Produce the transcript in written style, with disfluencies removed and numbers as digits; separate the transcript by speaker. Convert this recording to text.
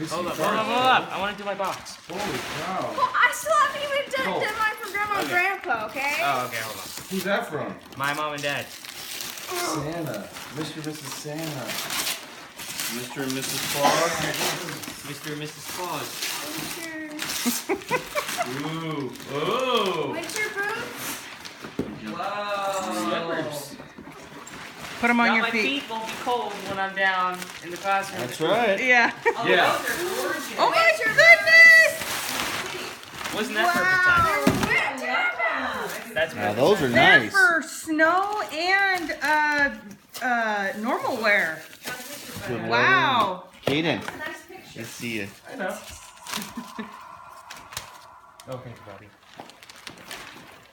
Speaker 1: Hold up. I want to do my box.
Speaker 2: Holy cow.
Speaker 3: Well, I still haven't even done mine for Grandma and Grandpa, okay?
Speaker 1: Oh, okay, hold on.
Speaker 2: Who's that from?
Speaker 1: My mom and dad.
Speaker 2: Santa. Mr. and Mrs. Santa. Mr. and Mrs. Claus.
Speaker 1: Mr. and Mrs. Claus.
Speaker 2: Ooh. Oh.
Speaker 3: Winter boots.
Speaker 1: Whoa.
Speaker 4: Put them on
Speaker 1: Now
Speaker 4: your
Speaker 1: my feet won't be cold when I'm down in the classroom.
Speaker 2: That's right.
Speaker 4: Yeah.
Speaker 2: Yeah.
Speaker 4: Oh my goodness!
Speaker 1: Wasn't that perfect time? That's
Speaker 2: Now
Speaker 1: perfect
Speaker 2: those are
Speaker 1: time.
Speaker 2: nice.
Speaker 4: For snow and normal wear.
Speaker 2: Good
Speaker 4: Wow.
Speaker 2: Caidyn. Nice to see you.
Speaker 1: I know. Oh, thank you, Bobby.